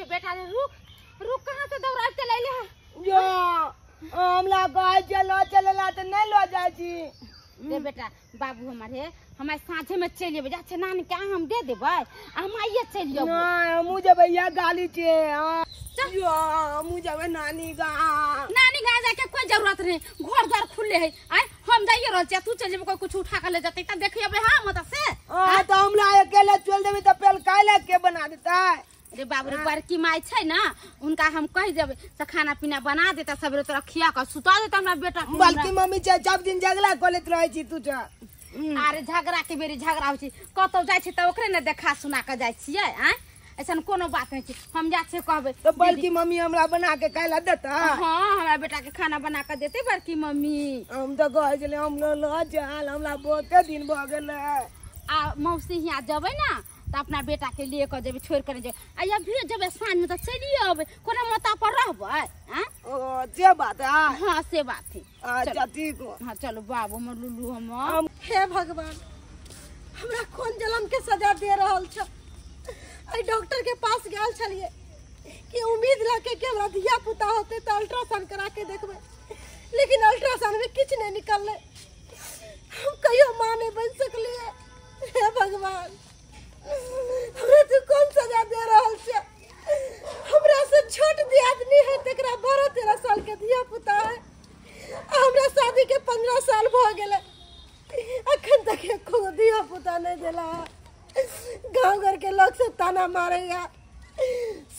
छे बेटा रे रुक रुक कहां से दौड़ा चले ले यो हमला गाय चलो चलेला त नहीं लो जाय छी रे बेटा बाबू हमारे हमारे साथे में चल जेबे जा नानी के हम दे देबै हम आइए चल जेबो नहीं मुझे भैया गाली छे यो मुझे नानी गा जाके कोई जरूरत नहीं घर द्वार खुले है आय हम जाइए रह तू चल जेबे कोई कुछ उठा के ले जते त देखिए हां मत से हां तो हमला अकेले चल देबे त पेल काले के बना देता रे बाबू रे बड़की माई छै ना उनका हम कह देबे त खाना पीना बना देता सबरे तोरा खिया के सुता देता हमरा बेटा बल्कि मम्मी छै सब दिन झगड़ा करत रहै छी तू त अरे झगड़ा के बेरी झगड़ा हो छी कतौ जाय छी त ओकरे ने देखा सुना के जाय छियै आय ऐसा कोनो बात नहीं हम जा से कहबे तो बल्कि मम्मी हमरा बना के काला देता हां हमरा बेटा के खाना बना के देते बड़की मम्मी हम तो कह छले हम ल जाल हमरा बहुते दिन भ गेल आ मौसी हिया जबै ना त अपना बेटा के लिए क जेबे छोड़ कर जे आ भी जब सांझ में त चलिए अब कोनो मता पर रहबै हैं ओ से बात है हां से बात है अच्छा ठीक हो हां चलो बाबू हमर लुल्लू हम हे भगवान हमरा कौन जन्म के सजा दे रहल छ आई डॉक्टर के पास गेल छलिए कि उम्मीद रखे कि हमरा धिया पुता होते त अल्ट्रासाउंड करा के देखबे लेकिन अल्ट्रासाउंड में कुछ नहीं निकलले हम कहियो मां नहीं बन सकलिए हे भगवान हमरा तू कौन सजा दे रहल छ हमरा से छोट दियादनी है तकरा 12-13 साल के धिया पुता है हमरा शादी के 15 साल भ गेले अखन तक एको धिया पुता नहीं देला गांव घर के लोग सब ताना मारेगा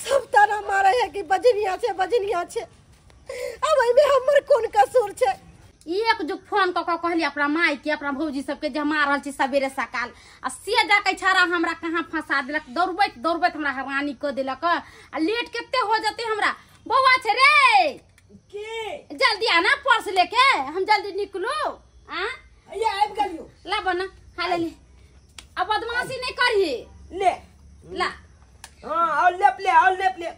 सब ताना मारे है कि बजनिया छे अब एमे हमर कोन कसूर छे एक जो फोन क कहली अपना माई के अपना भौजी सब के जे मार रहल छी सवेरे सकाल आ से जाके छारा हमरा कहां फंसा देलक दौड़बैत हमरा हैरानी क देलक आ लेट केते हो जते हमरा बौआ छे रे के जल्दी आना पर्स लेके हम जल्दी निकलो आ ये आब गलियो ला बना खा ले अब बदमाशी नहीं करिए ले ला हां और लेप ले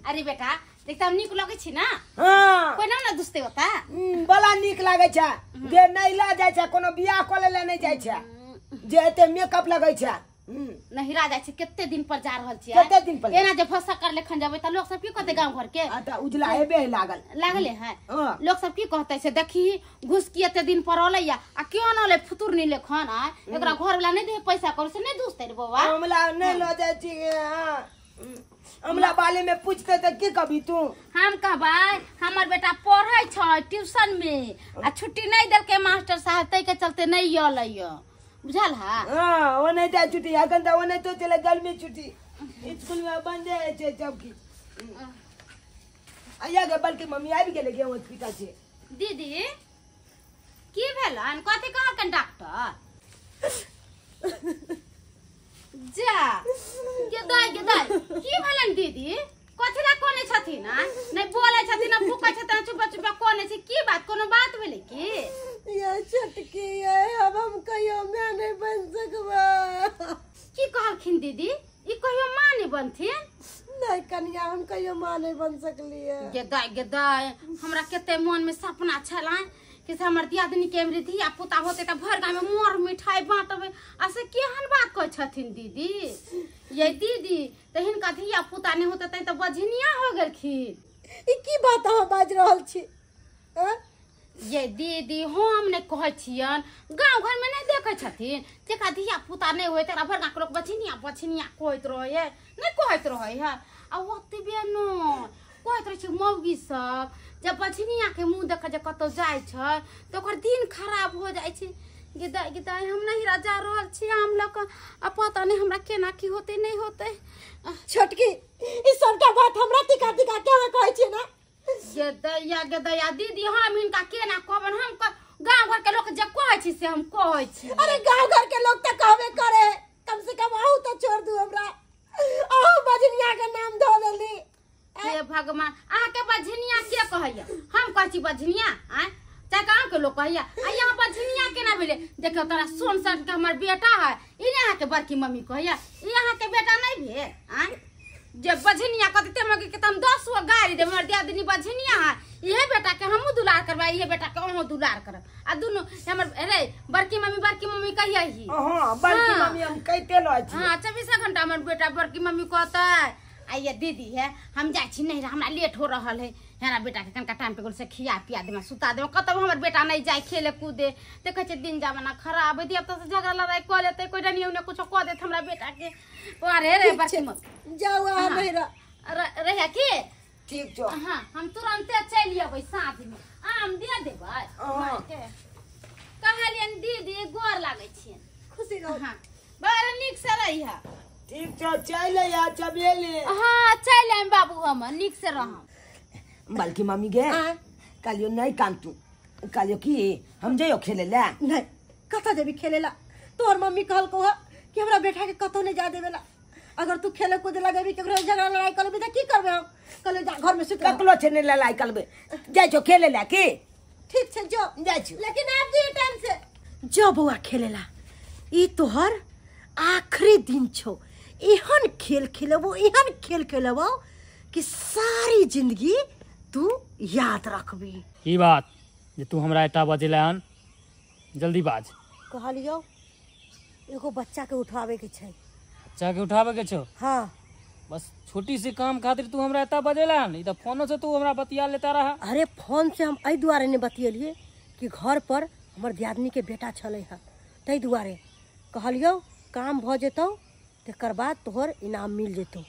अरे बेटा देखता हम निक लगे छी ना हां कोई ना दुस्ते होता बला निक लागे छ जे नहीं ला जाय छ कोनो बियाह क ले नहीं जाय छ जे एते मेकअप लगै छ नहीं रा जाय छी केते दिन पर जा रहल छी केते दिन पर एना जे फसा कर लेखन जाबे त लोग सब की कहते गांव घर के आता उजला हेबे लागले है लोग सब की कहते से देखी घुस की एते दिन पर ओलैया आ क्यों न ले फुतुर नहीं लेखन आ एकरा घर वाला नहीं दे पैसा कर से नहीं दुस्ते रे बाबा हमला नहीं लो जाय छी हमला बाले में पूछते त की कभी तू हम कहबै हमर बेटा पढ़ै छ ट्यूशन में आ छुट्टी नहीं देल के मास्टर साहब तै के चलते नहीं आलैया बुझल है हां वो नहीं था छुट्टी अखन त वो नहीं तो चले गर्मी छुट्टी स्कूल में बंद है छे सब की आया के बल्कि मम्मी आबि गेले के हॉस्पिटल से दीदी की भेलन कथि कहा के डॉक्टर जा गेदाई की भेलन दीदी कथि ला कोने छथि ना नहीं बोले छथि ना भूखे छथि चुप चुप कोने छी की बात कोनो बात भेले की ये छटकी है अब हम कहियो मैं नहीं बन सकबा की कहलखिन दीदी ई कहियो मां नहीं बनथिन नहीं कन्या हम कहियो मां नहीं बन सकलिए गेदाई हमरा केते मन में सपना छला कि हमर दियादनी के हमरे धिया पुता होते त भर गांव में मोर मिठाई बांटबे ऐसे केहन बात कह छथिन दीदी ये दीदी त हिनका धिया पुता नहीं होते त बझनिया हो गेलखिन ई की बात अहाँ बाज रहल छी ये दीदी हम ने कह छियन गांव घर में नहीं देखे छथिन जेका धिया पुता नहीं होय तरा भर गांव के लोग बझनिया कहत रहे नहीं कहत रहे है आ ओतबे न कहत रहे छी मौगी सब जब बझनिया के मुंह देख जे कतो जाय छ तो ओकर दिन खराब हो जाय छै गिदाई हम नहीं राजा रहल छी हम लोग आ पता नहीं हमरा केना की होते नहीं होते छोटकी ई सबटा बात हमरा टिका के कहै छी ना गेदैया दीदी हम इनका केना कहबन हम गांव घर के लोग जे कहै छी से हम कहै छी अरे गांव घर के लोग त कहबे करे कम से कम आहू तो छोड़ दू हमरा आहू बझनिया के नाम धो देली हे भगवान आ के बझनिया के कहैया हम कहै छी बझनिया आ चाहे गांव के लोग कहैया आ यहां बझनिया केना भेले देखो तोरा सोन सट के हमर बेटा है ई यहां के बड़की मम्मी कहैया ई यहां के बेटा नहीं भे आ जे बझनिया कहते मगे के हम 10 गो गाड़ी दे हमर दियादनी बझनिया है इहे बेटा के हमहु दुलार करबा इहे बेटा के ओहो दुलार करब आ दुनु हमर रे बड़की मम्मी कहिया ही हां बड़की मम्मी हम कहते ल छी हां 24 घंटा हमर बेटा बड़की मम्मी कहता आ ये दीदी है हम जाय छी नहीं हमरा लेट हो रहल है हेरा बेटा के कनका टाइम पे गोल से खिया पिया दे सुता दे कतब हमर बेटा नहीं जाय खेले कूदे देखे छे दिन जमाना खराब है अब तो झगड़ा लड़ाई कर लेते कोई नहीं उन्हें कुछ कह देत हमरा बेटा के अरे रे बच्ची मत जाओ आ मेरा रहे की ठीक जो हां हम तुरंत चल अबै साथ में आम दे देबै कहलियन दीदी गोर लागै छी खुशी रहो हां बड़ निक से रही है ठीक जो चल या चबेले हां चल आइम बाबू हम निक से रहम बल्कि मम्मी गे कालियो नहीं कांतू कालियो की हम जइयो खेले ला नहीं कथा जेबी खेलेला तोर मम्मी कहल को कि हमरा बेटा के कतो नहीं जा देवेला अगर तू खेले कूदे लगेबी केकरो झगड़ा लड़ाई करबी त की करबे हम कहले जा घर में सुत ककलो छे ने लड़ाई करबे जाय छो खेले ला की ठीक छे जो जाय छो लेकिन आप जी टाइम से जो बुआ खेलेला ई तोहर आखिरी दिन छो एहन खेल खेलबो एहन खेल खेलबो कि सारी जिंदगी तू याद रखबी ई बात जे तू हमरा एटा बजेलान जल्दी बाज कहलियो एगो बच्चा के उठावे के छै बच्चा के उठावे के छो हां बस छोटी सी काम खातिर तू हमरा एटा बजेलान ई त फोनो से तू हमरा बतिया लेता रहा अरे फोन से हम एई दुआरे ने बतियलिए कि घर पर हमर दियादनी के बेटा छले है तई दुआरे कहलियो काम भ जेतौ तेकर बाद तोहर इनाम मिल जेतौ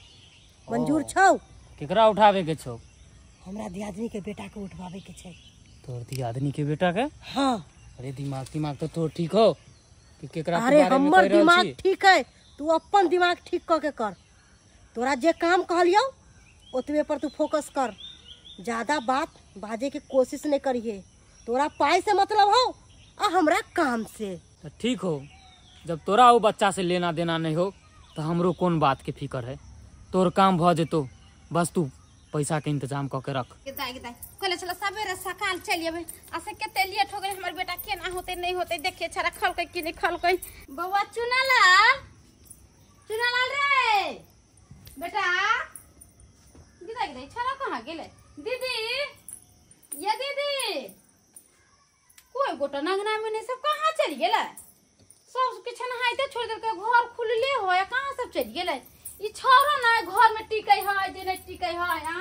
मंजूर छौ केकरा उठावे के छो हमरा दियादनी के बेटा के उठवावे के छै तोर दियादनी के बेटा के हां अरे दिमाग तो तोर ठीक हो कि केकरा के अरे बारे में हमर कह रहल दिमाग छी ठीक है तू अपन दिमाग ठीक क के कर तोरा जे काम कहलियो ओतबे पर तू फोकस कर ज्यादा बात बाजे के कोशिश नहीं करिए तोरा पाई से मतलब हो आ हमरा काम से तो ठीक हो जब तोरा वो बच्चा से लेना देना नहीं हो तो हमरो कौन बात के फिकर है तोर काम भ जेतो बस तू पैसा के इंतजाम क के रख किता कहले चलो सवेरे सकाल चलिए ऐसे केते लेट हो गए हमर बेटा केना होते नहीं होते देखिए छरा खल के कि नहीं खल के बउआ चुनालाल रे बेटा किता छरा कहां गेले दीदी ये दीदी कोई गोटा नगना में नहीं सब कहां चल गेले सब किछ नहाइते छोड़ दे के घर खुलले हो कहां सब चल गेले ई छोरो ना घर में टिकै है जे नहीं टिकै है आ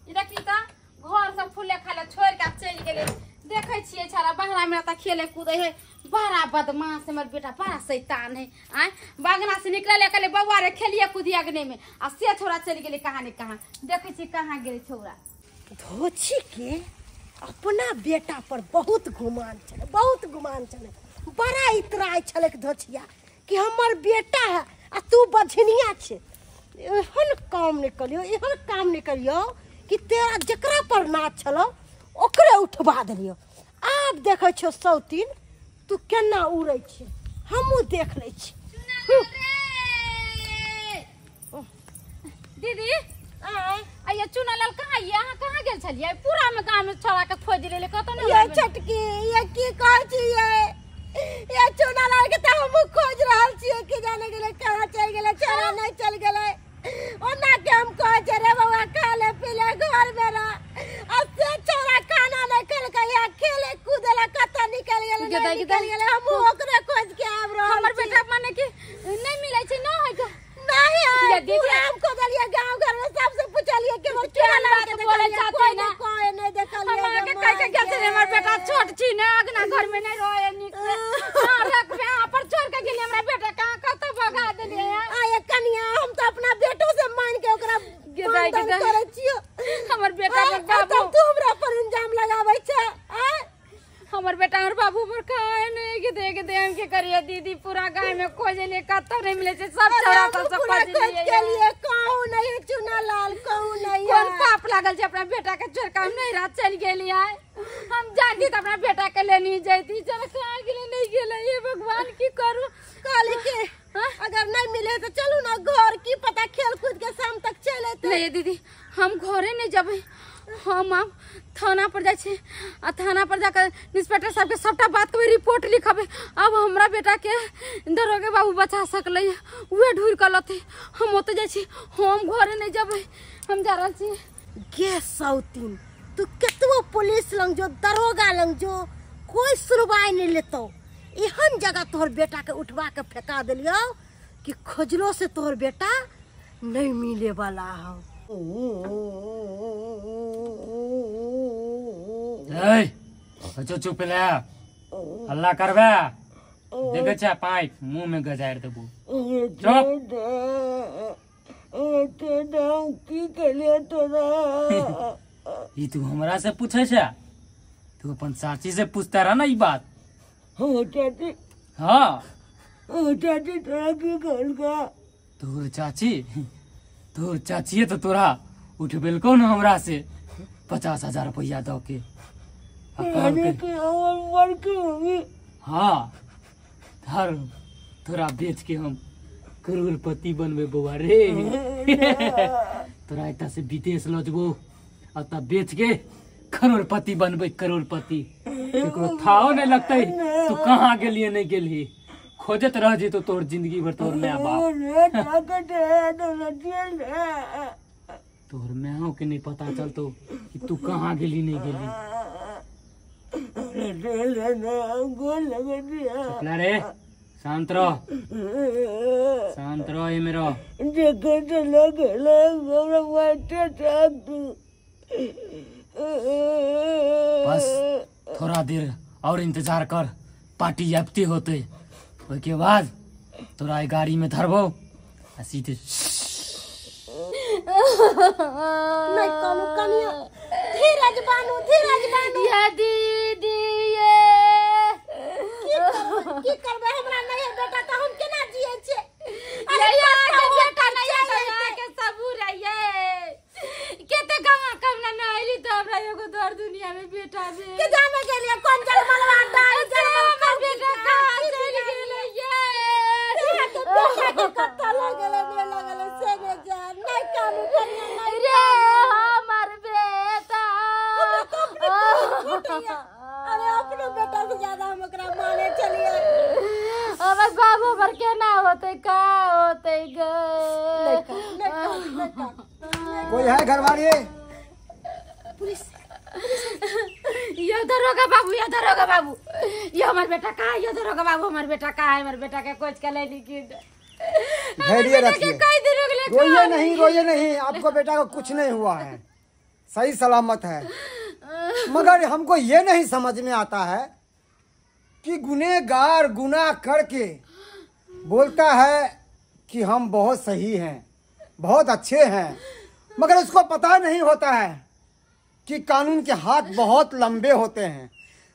इरा की का घर सब फुले खाले छोड़ के चल गेले देखे छिए छारा बहरा में त खेले कूदे है बड़ा बदमाश हमर बेटा बड़ा शैतान है आ बागना से निकले कहले बउआ रे खेलिए कूदी अगने में आ से छोरा चल गेले कहां ने कहां देखे छी कहां गेले छोरा धोची के अपना बेटा पर बहुत गुमान चले बड़ा इतराय छले धोचिया कि हमर बेटा है आ तू बझनिया छे एहन काम नहीं करियो कि तेरा जकरा पर नाच छलो ओकरे उठवा देलियो आब देखै छो सौतीन तू केना उड़ै छे हमहू देख लै छी दीदी आइए चुनालाल कहां यहाँ कहां गेल छलिए पूरा में गांव में छोड़ा के खोज लेले कतो न ये छटकी ये की कहै छी ये चुनालाल के त हम खोज रहल छी कि जाने गेले कहां चल गेले छोरा नहीं चल गेले ओना के हम कहै छे रे बउआ खाले पीले घर में रह अब से छोरा खाना नहीं खल के या खेले कूदेला कत निकल गेले हम ओकरे खोज के आब रहल हमर बेटा माने कि नहीं मिलै छै न है के नहीं है ये दीदी हमको बोलिए गांव घर में सबसे पूछलिए कि वो चुनालाल के बोले चाहते ना कोई नहीं देखलिए हमरा के कह के गेल छे हमर बेटा छोट छी न अगना घर में नहीं रहे निक से हां रख पे यहां पर छोड़ के गेली हमरा बेटा कहां कत भगा देलिए आए कनिया हम तो अपना बेटो से मान के ओकरा गिदाई करे छियो हमर बेटा के बाबू तू हमरा पर इल्जाम लगाबै छै हमर बेटा और बाबू पर काहे नहीं के दे हम के करिए दीदी पूरा गांव में खोज ले कत नहीं मिले छै सब छोरा सब खोज के लिए कहू नहीं चुनालाल कहू नहीं कौन पाप लागल छै अपना बेटा के छोड़ के हम नहीं रात चल गेली है हम जानती त अपना बेटा के लेनी जैती चल कहां गेले नहीं गेले ये भगवान की करू काली के अगर नहीं मिले तो चलू ना घर की पता खेल कूद के शाम तक चले तो नहीं दीदी हम घरे नहीं जबै हम अब थाना पर जाए छे आ थाना पर जाकर इंस्पेक्टर साहब के सबटा बात के रिपोर्ट लिखबे अब हमरा बेटा के दरोगे बाबू बचा सकले उहे ढूर के लते हम ओते जाए छी हम घरे नहीं जबै हम जा रहल छी गे सौतीन तू केतबो पुलिस लंग जो दरोगा लंग जो कोई सुनवाई नहीं लेतो एहन जगह तोहर बेटा के उठवा के फेंका देलियो कि खोजलो से तोहर बेटा नहीं मिले वाला हो चुप ले, हल्ला करबे देखे छे पाइप मुंह में गजाड़ देबू। चुप। की कलिया तोरा ई तू हमरा से पूछे छे? तू अपन चाची से पूछता रहा ना ई बात। हो चाची, हाँ हो चाची तोरा की कहल का? तोर चाची तो तोरा उठबेल को न हमरा से 50,000 रुपया दो के। आ कहलकै, कि हमर बड़की होगी। हाँ धर तोरा बेच के हम करोड़पति बनबे बउआ रे। तोरा एता से विदेश ल जबो आ तब बेच के करोड़पति बनबे, करोड़पति। केकरो थाओ नहीं लगतै तू कहाँ गेलिए नहीं गेली, खोजत रह जी तो तोर जिंदगी भर तोर माय बाप। तोर मैं के नहीं पता चलतो कि तू कहाँ गेली नहीं गेली। चुपला रे, शांत रह, शांत रह ये मेरा। बस थोड़ा देर और इंतजार कर, पार्टी आबते होते के बाद तोरा गाड़ी में धरबो आ सीधे नहीं कानू कनिया, धीरज बानू ये दीदी की करबे हमरा नहीं है बेटा तो हम केना जिए छे। ये बेटा नहीं है के सबूर है ये केते गवा कम ना आइली तो हमरा एगो दर दुनिया में बेटा बे के जाने गेलिए कौन जल मलवा डाल जल हमर बेटा कहां चल गेलै ये तो बेटा के कत्ता लगले से ने जान नहीं कानू कनिया नहीं रे हमर बेटा। अरे अपने बेटा से ज्यादा हम ओकरा माने चलिए। अब बाबू पर केना होते का होते ग। कोई है घरवाली? पुलिस ये दरोगा बाबू, ये दरोगा बाबू, ये हमार बेटा कहाँ है? ये दरोगा बाबू हमार बेटा कहाँ है? हमार बेटा के कुछ के लेनी की धैर्य रखिए, कई दिन हो गए। रोइए नहीं, आपको बेटा को कुछ नहीं हुआ है, सही सलामत है। मगर हमको ये नहीं समझ में आता है कि गुनहगार गुनाह करके बोलता है कि हम बहुत सही हैं, बहुत अच्छे हैं, मगर उसको पता नहीं होता है कि कानून के हाथ बहुत लंबे होते हैं।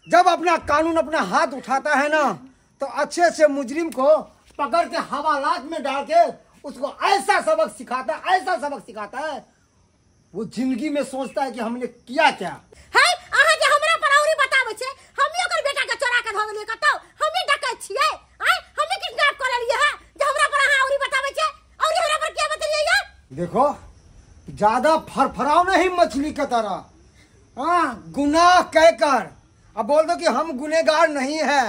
जब अपना कानून अपना हाथ उठाता है ना तो अच्छे से मुजरिम को पकड़ के हवालात में डाल के उसको ऐसा सबक सिखाता है, वो जिंदगी में सोचता है कि हमने किया क्या। है अहाँ जे हमरा पर औरी बताबै छै, हम ओकर बेटा के चोरा के भ गेलिए कतौ, हम डकैत छियै, हैं हम किडनैप कर लेलिए है जे हमरा पर अहाँ औरी बताबै छै, औरी हमरा पर क्या बतलिए ये? देखो ज्यादा फरफराओ नहीं मछली की तरह। हाँ गुनाह कहकर अब बोल दो कि हम गुनहगार नहीं हैं।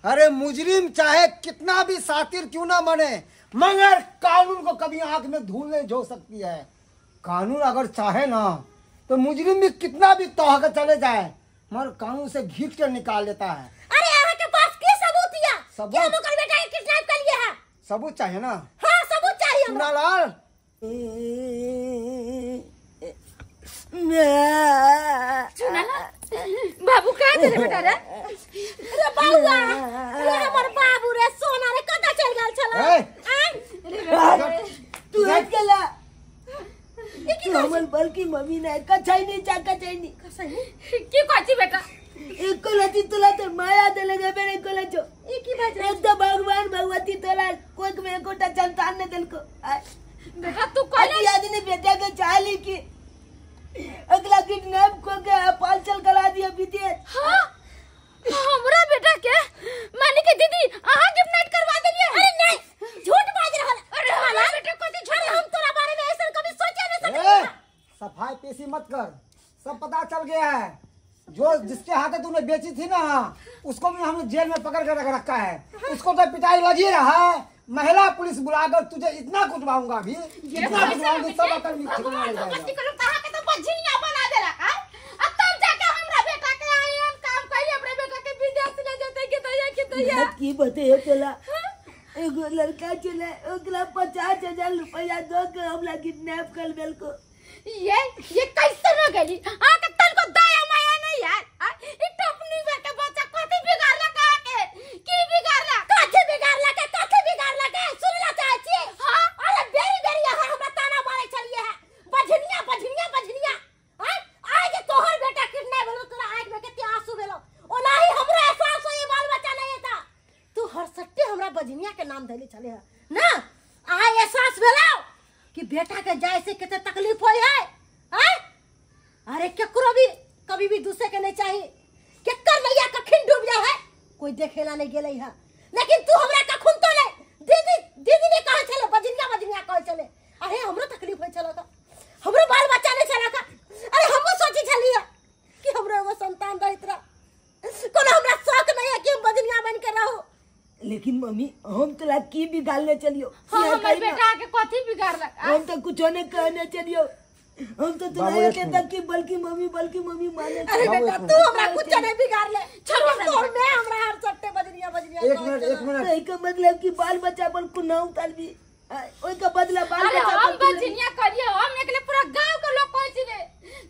अरे मुजरिम चाहे कितना भी सातिर क्यों ना बने, मगर कानून को कभी आंख में धूल नहीं झोंक सकती है। कानून अगर चाहे ना तो मुजरिम भी कितना भी तोह के चले जाए, मगर कानून से घींच कर निकाल देता है। अरे अहाँ के पास की सबूत है सबूत? कि हम ओकर बेटा के किडनैप कर लिए है? सबूत चाहिए ना? हां सबूत चाहिए हमरा। चुनालाल बाबू कहाँ थे रे बेटा रे? अरे बाबूआ, अरे हमर बाबू रे सोना रे कतऽ चल गेल छला? तू अकेला की हमर बल्कि मम्मी ने कछैनी कछैनी की कहती बेटा? एको लती तोला तो माया देले जेबे रे कोला जो ई की बात रे? तो भगवान भगवती तोला कोक में एकोटा संतान ने देलको। बेटा तू कहले आदमी बेटा के चाली की अगला किडनैप को के पालचल करा दिया विदेश। हां हमरा बेटा के माने के दीदी अहाँ किडनैप करवा देलिए? अरे नहीं झूठ बाज रहल। अरे हमारा बेटा को दी अरे हम तोरा बारे में ऐसा कभी सोचा नहीं सकते। सफाई पेशी मत कर, सब पता चल गया है। जो जिसके हाथ तूने बेची थी ना उसको भी हमने जेल में पकड़ कर रखा है, उसको तो पिटाई लगी रहा है। महिला पुलिस बुलाकर तुझे इतना कुटवाऊंगा अभी, इतना कुटवाऊंगी सब अकल में छिपने लग जाएगा। मस्ती करो कहां के तो बझिया बना देला है। अब तब जाके हमरा बेटा के आयन काम कइले अपने बेटा के विदेश ले जते के तो या की बते तोला एगो लड़का चले ओकरा 50,000 रुपया दो के हमरा किडनैप कर देलको। ये कैसे न गेली आके तन को दया माया नहीं यार ई टपनी में के बच्चा कथि बिगाड़ला का के की बिगाड़ला कथि बिगाड़ला के सुनला चाहे छी हां अरे बेरी यहाँ हमरा ताना मारे चलिए है बजनिया हां आज तोहर बेटा किडनैप भेलो तोरा आंख में केते आंसू भेलो ओनाही हमरा एहसास होई बाल बच्चा नहीं था तू हर सट्टे हमरा बजनिया के नाम धैले चले है ना आ एहसास भेलो कि बेटा के जाए से कितने तकलीफ होई है हैं अरे केकरो भी कभी भी दूसरे के नहीं चाहिए केकर नैया कखिन डूब जा है कोई देखेला नहीं गेले है लेकिन तू हमरा कखुन तो नहीं दीदी ने कहा चले बजनिया कहे चले अरे हमरो तकलीफ होई चला का हमरो बाल बच्चा नहीं चला का अरे हमो सोची छलिए कि हमरो एगो संतान रहित रहा कोनो हमरा शौक नहीं है कि हम बजनिया बन के रहो लेकिन मम्मी हम तो की बिगाड़ने चलियो हमर बेटा के कथि बिगाड़ला हम तो कुछ नहीं कहने चलियो हम तो तुम्हारे के तक की बल्कि मम्मी माने अरे बेटा तू हमरा कुछ नहीं बिगाड़ ले छोड़ मैं हमरा हर सट्टे बजनिया एक मिनट एक मतलब कि बाल बच्चा पर को ना उतार भी ओई का बदला बाल अरे बच्चा हम बजनिया करिए हम निकले पूरा गांव के लोग कहै छिले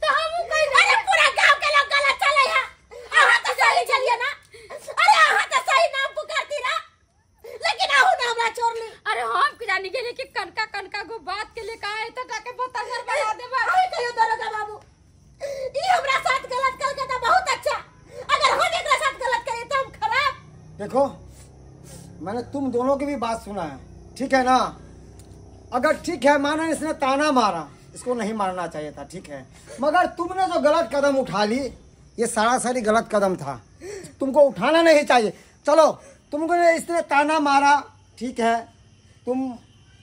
तो हम कहि अरे पूरा गांव के लोग गलत चले है आहा तो सही चलिए ना अरे आहा तो सही नाम पुकारती ना लेकिन आहू ना हमरा छोड़ ली अरे हम की जानी गेले कि कनका को बात के लिए कहा है तो टाके बतंगर बना देबा अरे कहियो दरोगा बाबू ई हमरा साथ गलत कर के तो बहुत अच्छा अगर हम एकरा साथ गलत करे तो हम खराब देखो मैंने तुम दोनों की भी बात सुना है ठीक है ना अगर ठीक है माना इसने ताना मारा इसको नहीं मारना चाहिए था ठीक है मगर तुमने जो गलत कदम उठा ली ये सरासरी गलत कदम था तुमको उठाना नहीं चाहिए चलो तुमको इसने ताना मारा ठीक है तुम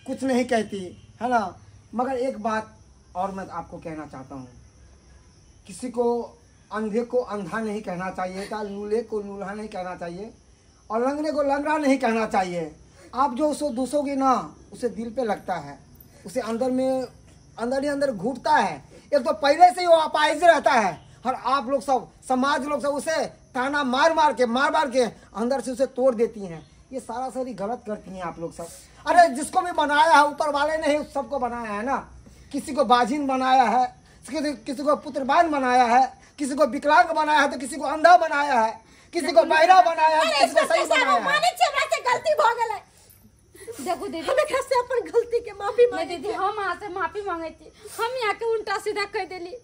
कुछ नहीं कहती है ना मगर एक बात और मैं आपको कहना चाहता हूँ किसी को अंधे को अंधा नहीं कहना चाहिए था लूले को लूल्हा नहीं कहना चाहिए और लंगड़े को लंगड़ा नहीं कहना चाहिए आप जो उसको दूसोगे ना उसे दिल पे लगता है उसे अंदर ही अंदर घूटता है एक तो पहले से ही वो अपाहिज रहता है और आप लोग सब समाज लोग सब उसे ताना मार मार के अंदर से उसे तोड़ देती हैं ये सारा सारी गलत करती हैं आप लोग सब अरे जिसको भी बनाया है ऊपर वाले ने ही सबको बनाया है ना किसी को बाजिन बनाया है किसी को पुत्रबान बनाया है किसी को विकलांग बनाया है तो किसी को अंधा बनाया है किसी को बहरा बनाया है किसी को सही बनाया है गलती भ गेलै देखो दीदी हम एकरा से अपन गलती के माफी मांगे दीदी हम यहाँ से माफी मांगे थी हम यहाँ के उल्टा सीधा कह दिली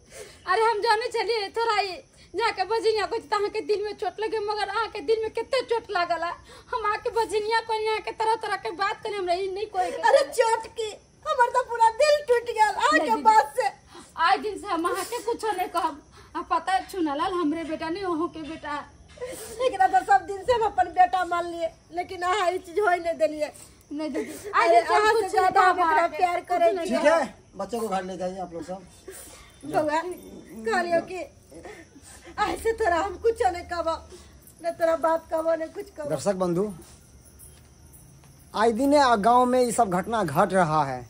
अरे हम जाने चलिए थोड़ा ये जाके बजनिया को तहाँ के दिल में चोट लगे मगर अहाँ के दिल में कितने चोट लागल है हम आके बजनिया को यहाँ के तरह के बात करें हमरा ये नहीं कोई अरे चोट की हमर तो पूरा दिल टूट गया आके बात से आज दिन से हम अहाँ के कुछ नहीं कहब अब पता है चुनालाल हमरे बेटा नहीं ओहो के बेटा एकरा तो सब दिन से हम अपन बेटा मान लिए लेकिन आहा ई चीज होई नहीं देलिए नहीं दीदी अरे आहा से ज्यादा हम एकरा प्यार करे ठीक है बच्चों को घर ले जाइए आप लोग सब भगवान कहलियो कि ऐसे तरह हम कुछ नहीं कहबो न तेरा बाप कहबो न कुछ कहबो दर्शक बंधु आए दिन गांव में ये सब घटना घट रहा है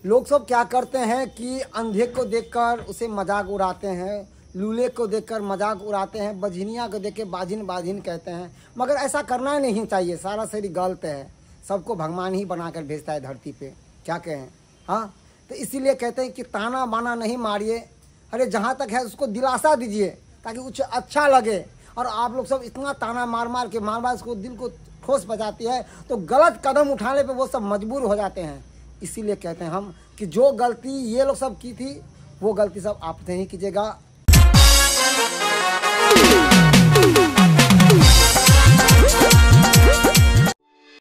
लोग सब क्या करते हैं कि अंधे को देखकर उसे मजाक उड़ाते हैं लूले को देखकर मजाक उड़ाते हैं बजनिया को देख के बाजिन कहते हैं मगर ऐसा करना नहीं चाहिए सारा सही गलत है सबको भगवान ही बनाकर भेजता है धरती पे क्या कहें हाँ तो इसीलिए कहते हैं कि ताना बाना नहीं मारिए अरे जहाँ तक है उसको दिलासा दीजिए ताकि कुछ अच्छा लगे और आप लोग सब इतना ताना मार के उसको दिल को ठोस बजाती है तो गलत कदम उठाने पे वो सब मजबूर हो जाते हैं इसीलिए कहते हैं हम कि जो गलती ये लोग सब की थी वो गलती सब आप नहीं कीजिएगा।